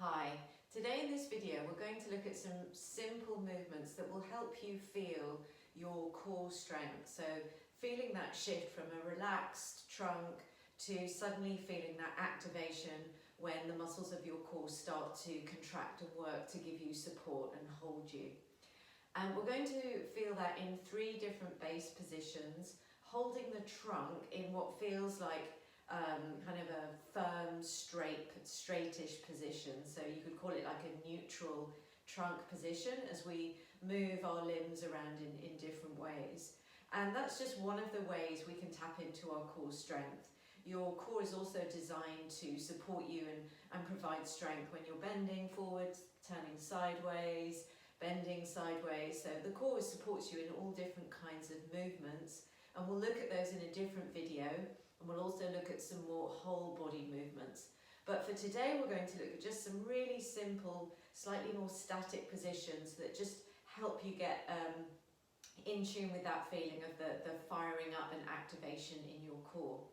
Hi, today in this video we're going to look at some simple movements that will help you feel your core strength. So feeling that shift from a relaxed trunk to suddenly feeling that activation when the muscles of your core start to contract and work to give you support and hold you. And we're going to feel that in 3 different base positions, holding the trunk in what feels like kind of a firm, straightish position. So you could call it like a neutral trunk position as we move our limbs around in different ways. And that's just one of the ways we can tap into our core strength. Your core is also designed to support you and provide strength when you're bending forwards, turning sideways, bending sideways. So the core supports you in all different kinds of movements, and we'll look at those in a different video. And we'll also look at some more whole body movements. But for today, we're going to look at just some really simple, slightly more static positions that just help you get in tune with that feeling of the firing up and activation in your core.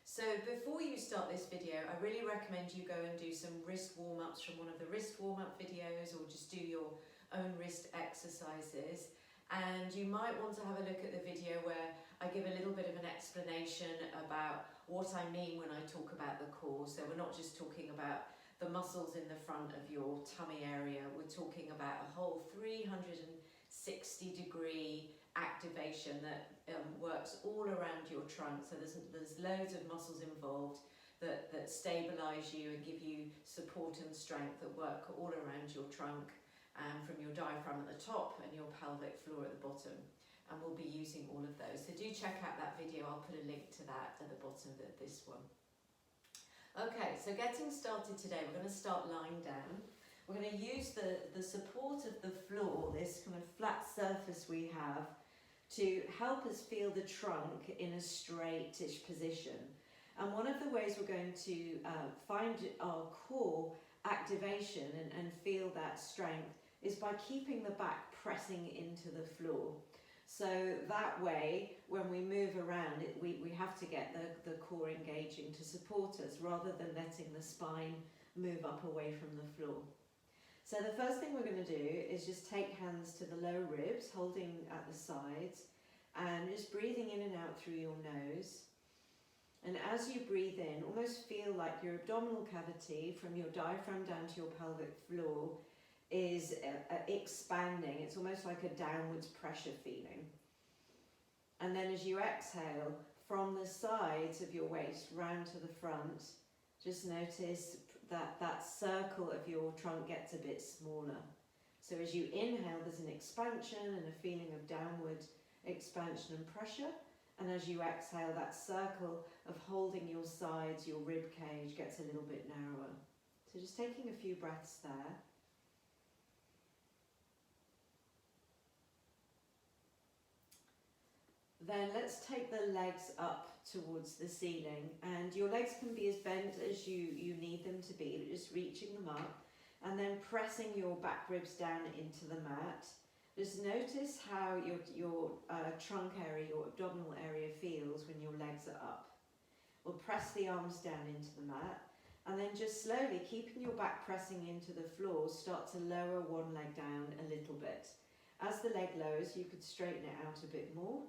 So before you start this video, I really recommend you go and do some wrist warm-ups from one of the wrist warm-up videos, or just do your own wrist exercises. And you might want to have a look at the video where I give a little bit of an explanation about what I mean when I talk about the core. So we're not just talking about the muscles in the front of your tummy area, we're talking about a whole 360-degree activation that works all around your trunk. So there's loads of muscles involved that stabilise you and give you support and strength that work all around your trunk, from your diaphragm at the top and your pelvic floor at the bottom. And we'll be using all of those. So do check out that video. I'll put a link to that at the bottom of this one. Okay, so getting started today, we're going to start lying down. We're going to use the support of the floor, this kind of flat surface we have, to help us feel the trunk in a straightish position. And one of the ways we're going to find our core activation and feel that strength is by keeping the back pressing into the floor. So that way, when we move around, we have to get the core engaging to support us, rather than letting the spine move up away from the floor. So the first thing we're going to do is just take hands to the low ribs, holding at the sides, and just breathing in and out through your nose. And as you breathe in, almost feel like your abdominal cavity from your diaphragm down to your pelvic floor is expanding. It's almost like a downwards pressure feeling. And then as you exhale, from the sides of your waist round to the front, just notice that circle of your trunk gets a bit smaller. So as you inhale, there's an expansion and a feeling of downward expansion and pressure. And as you exhale, that circle of holding your sides, your rib cage, gets a little bit narrower. So just taking a few breaths there. Then let's take the legs up towards the ceiling, and your legs can be as bent as you need them to be, just reaching them up and then pressing your back ribs down into the mat. Just notice how your trunk area, your abdominal area feels when your legs are up. We'll press the arms down into the mat, and then just slowly, keeping your back pressing into the floor, start to lower one leg down a little bit. As the leg lowers, you could straighten it out a bit more.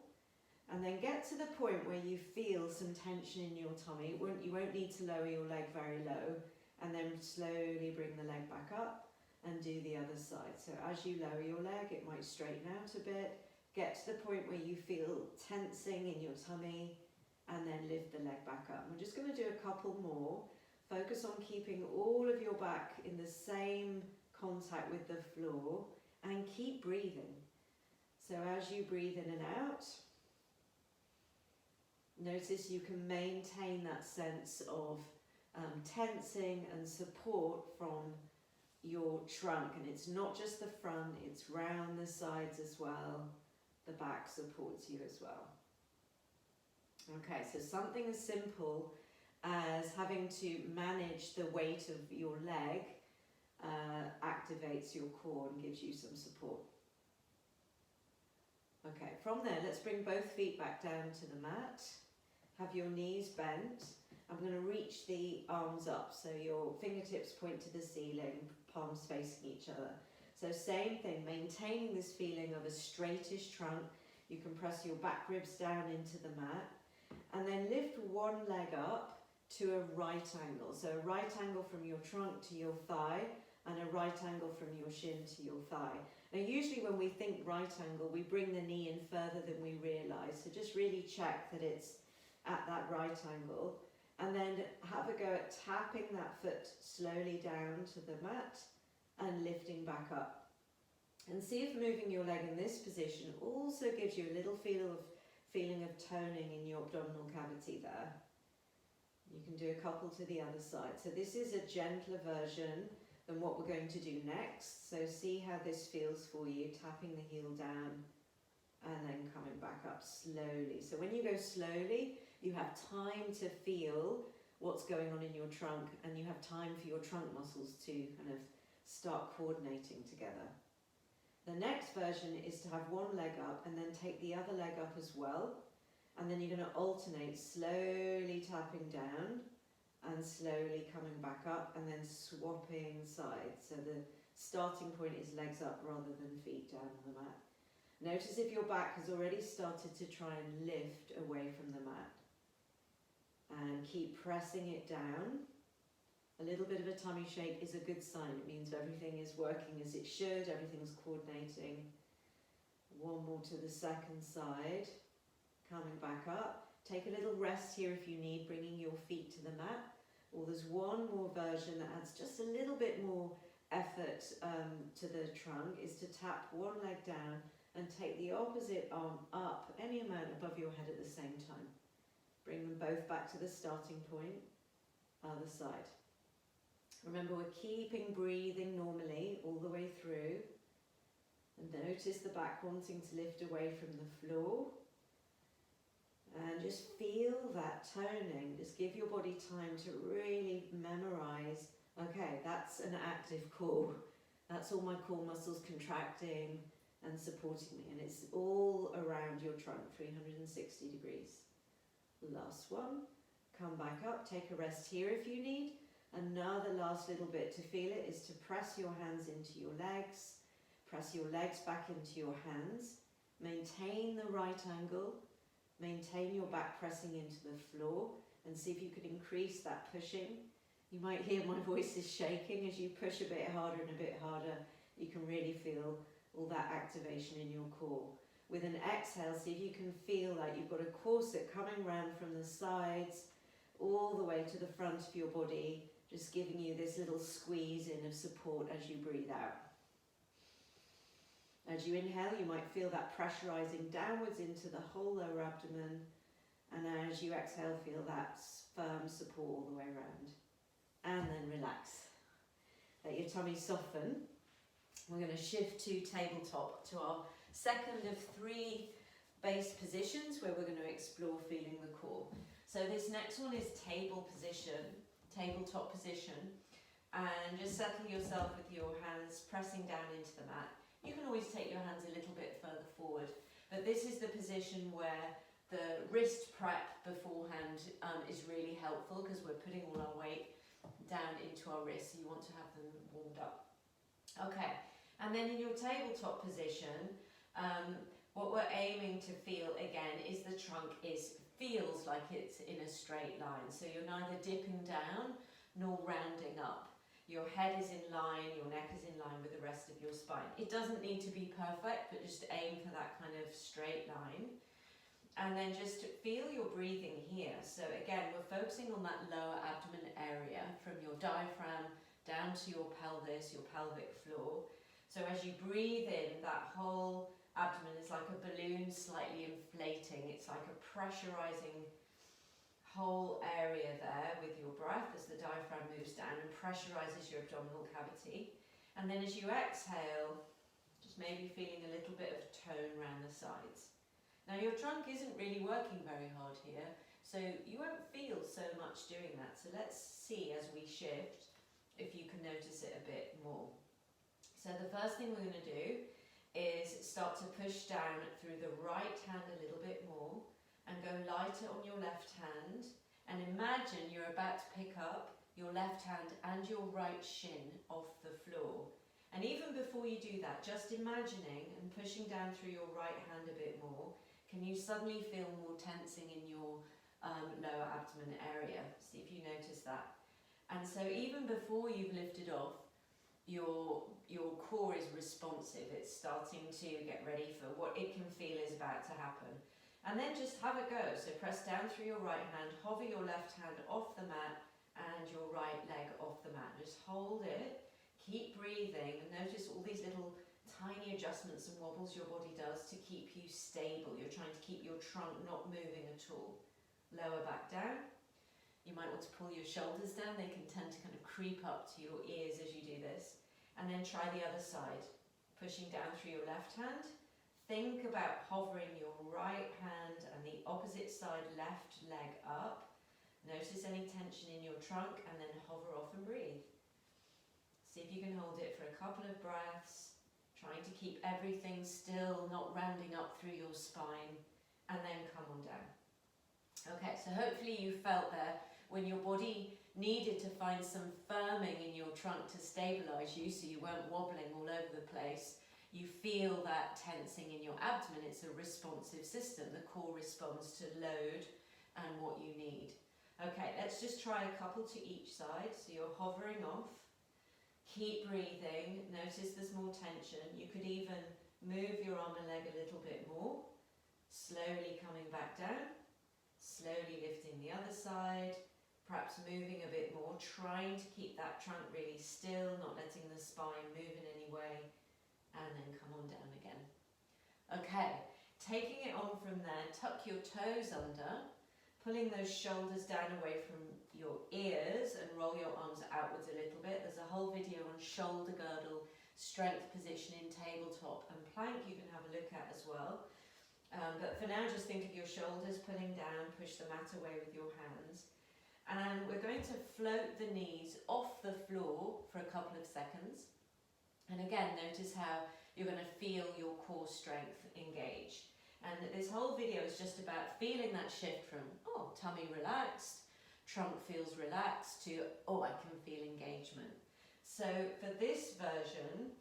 And then get to the point where you feel some tension in your tummy. You won't need to lower your leg very low, and then slowly bring the leg back up and do the other side. So as you lower your leg, it might straighten out a bit. Get to the point where you feel tensing in your tummy, and then lift the leg back up. We're just going to do a couple more. Focus on keeping all of your back in the same contact with the floor, and keep breathing. So as you breathe in and out, notice you can maintain that sense of tensing and support from your trunk. And it's not just the front, it's round the sides as well. The back supports you as well. Okay, so something as simple as having to manage the weight of your leg activates your core and gives you some support. Okay, from there, let's bring both feet back down to the mat. Have your knees bent, I'm going to reach the arms up, so your fingertips point to the ceiling, palms facing each other. So same thing, maintaining this feeling of a straightish trunk. You can press your back ribs down into the mat, and then lift one leg up to a right angle. So a right angle from your trunk to your thigh, and a right angle from your shin to your thigh. Now usually when we think right angle, we bring the knee in further than we realise, so just really check that it's at that right angle, and then have a go at tapping that foot slowly down to the mat and lifting back up. And see if moving your leg in this position also gives you a little feeling of toning in your abdominal cavity there. You can do a couple to the other side. So this is a gentler version than what we're going to do next. So see how this feels for you, tapping the heel down and then coming back up slowly. So when you go slowly, you have time to feel what's going on in your trunk, and you have time for your trunk muscles to kind of start coordinating together. The next version is to have one leg up and then take the other leg up as well. And then you're going to alternate, slowly tapping down and slowly coming back up, and then swapping sides. So the starting point is legs up rather than feet down on the mat. Notice if your back has already started to try and lift away from the mat. And keep pressing it down. A little bit of a tummy shake is a good sign. It means everything is working as it should, everything's coordinating. One more to the second side. Coming back up. Take a little rest here if you need, bringing your feet to the mat. Or there's one more version that adds just a little bit more effort to the trunk, is to tap one leg down and take the opposite arm up any amount above your head at the same time. Bring them both back to the starting point. Other side. Remember, we're keeping breathing normally all the way through. And notice the back wanting to lift away from the floor. And just feel that toning. Just give your body time to really memorize, okay, that's an active core. That's all my core muscles contracting and supporting me. And it's all around your trunk, 360 degrees. Last one. Come back up. Take a rest here if you need. Another last little bit to feel it is to press your hands into your legs. Press your legs back into your hands. Maintain the right angle. Maintain your back pressing into the floor, and see if you can increase that pushing. You might hear my voice is shaking as you push a bit harder and a bit harder. You can really feel all that activation in your core. With an exhale, see if you can feel like you've got a corset coming round from the sides all the way to the front of your body, just giving you this little squeeze in of support as you breathe out. As you inhale, you might feel that pressurizing downwards into the whole lower abdomen, and as you exhale, feel that firm support all the way around. And then relax. Let your tummy soften. We're going to shift to tabletop, to our second of three base positions where we're going to explore feeling the core. So this next one is tabletop position, and just settle yourself with your hands pressing down into the mat. You can always take your hands a little bit further forward, but this is the position where the wrist prep beforehand is really helpful, because we're putting all our weight down into our wrists, so you want to have them warmed up. Okay, and then in your tabletop position, what we're aiming to feel again is the trunk feels like it's in a straight line, so you're neither dipping down nor rounding up. Your head is in line, your neck is in line with the rest of your spine. It doesn't need to be perfect, but just aim for that kind of straight line. And then just feel your breathing here. So again, we're focusing on that lower abdomen area from your diaphragm down to your pelvis, your pelvic floor. So as you breathe in, that whole abdomen is like a balloon slightly inflating. It's like a pressurizing whole area there with your breath as the diaphragm moves down and pressurizes your abdominal cavity. And then as you exhale, just maybe feeling a little bit of tone around the sides. Now your trunk isn't really working very hard here, so you won't feel so much doing that. So let's see as we shift if you can notice it a bit more. So the first thing we're going to do is start to push down through the right hand a little bit more, and go lighter on your left hand, And imagine you're about to pick up your left hand and your right shin off the floor. And even before you do that, just imagining and pushing down through your right hand a bit more, can you suddenly feel more tensing in your lower abdomen area? See if you notice that. And so even before you've lifted off, your core is responsive. It's starting to get ready for what it can feel is about to happen. And then just have a go. So press down through your right hand, hover your left hand off the mat and your right leg off the mat. Just hold it. Keep breathing and notice all these little tiny adjustments and wobbles your body does to keep you stable. You're trying to keep your trunk not moving at all. Lower back down. You might want to pull your shoulders down. They can tend to kind of creep up to your ears as you do this. And then try the other side. Pushing down through your left hand. Think about hovering your right hand and the opposite side left leg up. Notice any tension in your trunk and then hover off and breathe. See if you can hold it for a couple of breaths, trying to keep everything still, not rounding up through your spine, and then come on down. Okay, so hopefully you felt there when your body needed to find some firming in your trunk to stabilise you so you weren't wobbling all over the place. You feel that tensing in your abdomen. It's a responsive system. The core responds to load and what you need. Okay, let's just try a couple to each side. So you're hovering off. Keep breathing. Notice there's more tension. You could even move your arm and leg a little bit more. Slowly coming back down. Slowly lifting the other side. Perhaps moving a bit more. Trying to keep that trunk really still, not letting the spine move in any way. And then come on down again. Okay, taking it on from there, tuck your toes under, pulling those shoulders down away from your ears and roll your arms outwards a little bit. There's a whole video on shoulder girdle, strength position in tabletop and plank you can have a look at as well. But for now, just think of your shoulders pulling down, push the mat away with your hands. And we're going to float the knees off the floor for a couple of seconds. And again, notice how you're going to feel your core strength engage. And this whole video is just about feeling that shift from, oh, tummy relaxed, trunk feels relaxed, to, oh, I can feel engagement. So for this version,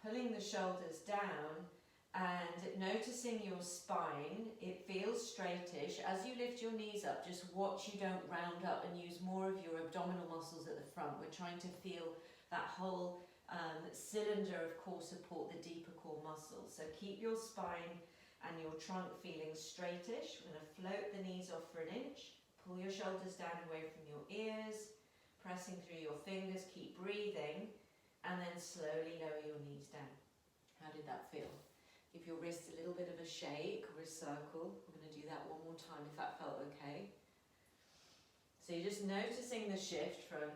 pulling the shoulders down and noticing your spine, it feels straightish. As you lift your knees up, just watch you don't round up and use more of your abdominal muscles at the front. We're trying to feel that whole cylinder of core support, the deeper core muscles. So keep your spine and your trunk feeling straightish. We're going to float the knees off for an inch. Pull your shoulders down away from your ears, pressing through your fingers, keep breathing, and then slowly lower your knees down. How did that feel? Give your wrists a little bit of a shake or a circle. We're going to do that one more time if that felt okay. So you're just noticing the shift from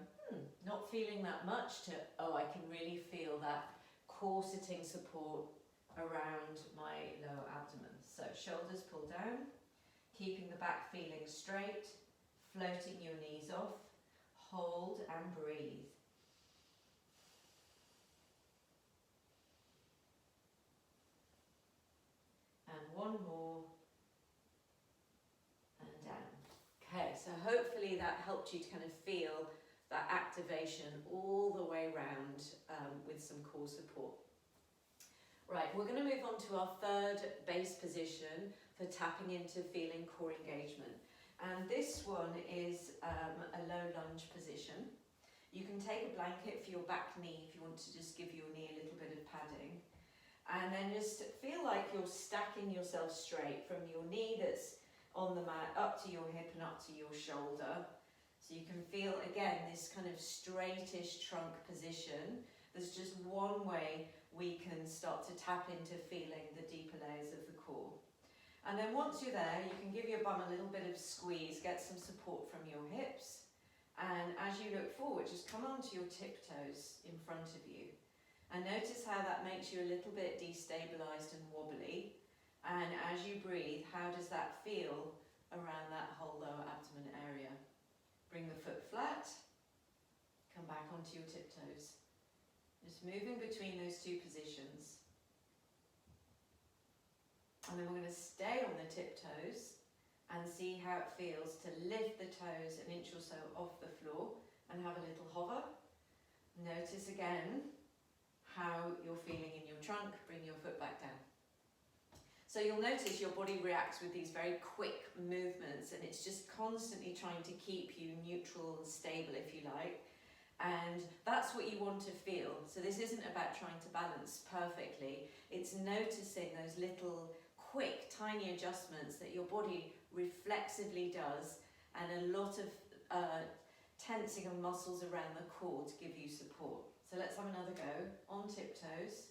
not feeling that much to, oh, I can really feel that corseting support around my lower abdomen. So shoulders pull down, keeping the back feeling straight, floating your knees off, hold and breathe. And one more, and down. Okay, so hopefully that helped you to kind of feel that activation all the way round with some core support. Right, we're going to move on to our third base position for tapping into feeling core engagement. And this one is a low lunge position. You can take a blanket for your back knee if you want to just give your knee a little bit of padding. And then just feel like you're stacking yourself straight from your knee that's on the mat up to your hip and up to your shoulder. So you can feel, again, this kind of straightish trunk position. There's just one way we can start to tap into feeling the deeper layers of the core. And then once you're there, you can give your bum a little bit of squeeze, get some support from your hips. And as you look forward, just come onto your tiptoes in front of you. And notice how that makes you a little bit destabilized and wobbly. And as you breathe, how does that feel around that whole lower abdomen area? Bring the foot flat, come back onto your tiptoes. Just moving between those two positions. And then we're going to stay on the tiptoes and see how it feels to lift the toes an inch or so off the floor and have a little hover. Notice again how you're feeling in your trunk. Bring your foot back down. So you'll notice your body reacts with these very quick movements, and it's just constantly trying to keep you neutral and stable, if you like. And that's what you want to feel. So this isn't about trying to balance perfectly. It's noticing those little quick, tiny adjustments that your body reflexively does, and a lot of tensing of muscles around the core to give you support. So let's have another go on tiptoes.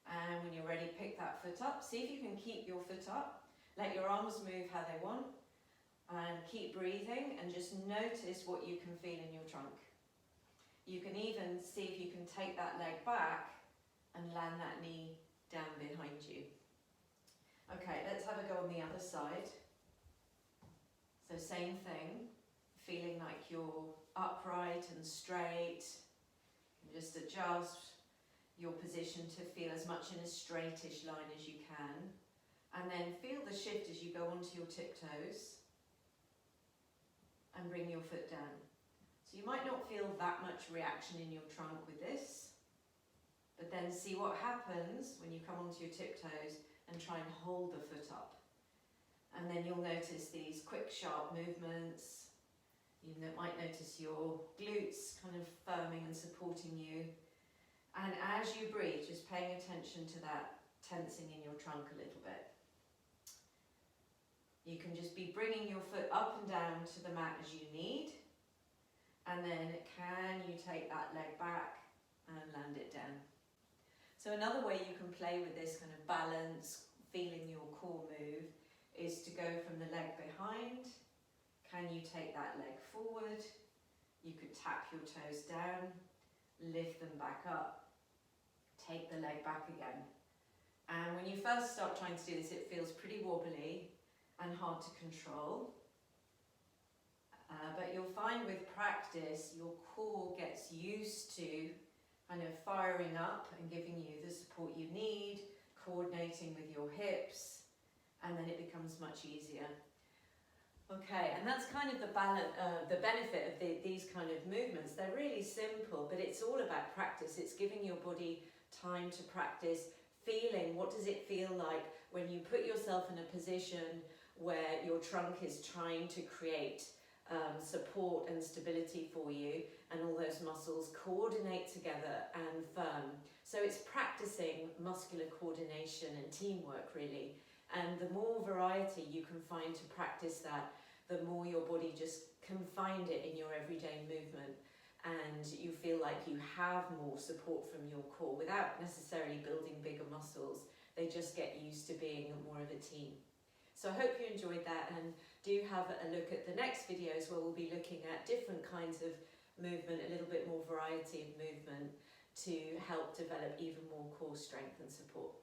And when you're ready, pick that foot up. See if you can keep your foot up. Let your arms move how they want. And keep breathing and just notice what you can feel in your trunk. You can even see if you can take that leg back and land that knee down behind you. Okay, let's have a go on the other side. So same thing, feeling like you're upright and straight. And just adjust your position to feel as much in a straightish line as you can. And then feel the shift as you go onto your tiptoes. And bring your foot down. So you might not feel that much reaction in your trunk with this, but then see what happens when you come onto your tiptoes and try and hold the foot up. And then you'll notice these quick, sharp movements. You might notice your glutes kind of firming and supporting you. And as you breathe, just paying attention to that tensing in your trunk a little bit. You can just be bringing your foot up and down to the mat as you need. And then can you take that leg back and land it down? So another way you can play with this kind of balance, feeling your core move, is to go from the leg behind. Can you take that leg forward? You could tap your toes down, lift them back up, take the leg back again. And when you first start trying to do this, it feels pretty wobbly and hard to control. But you'll find with practice, your core gets used to kind of firing up and giving you the support you need, coordinating with your hips, and then it becomes much easier. Okay, and that's kind of the benefit of these kind of movements. They're really simple, but it's all about practice. It's giving your body time to practice, feeling what does it feel like when you put yourself in a position where your trunk is trying to create support and stability for you, and all those muscles coordinate together and firm. So it's practicing muscular coordination and teamwork, really. And the more variety you can find to practice that, the more your body just can find it in your everyday movement, and you feel like you have more support from your core without necessarily building bigger muscles. They just get used to being more of a team. So I hope you enjoyed that, and do have a look at the next videos where we'll be looking at different kinds of movement, a little bit more variety of movement to help develop even more core strength and support.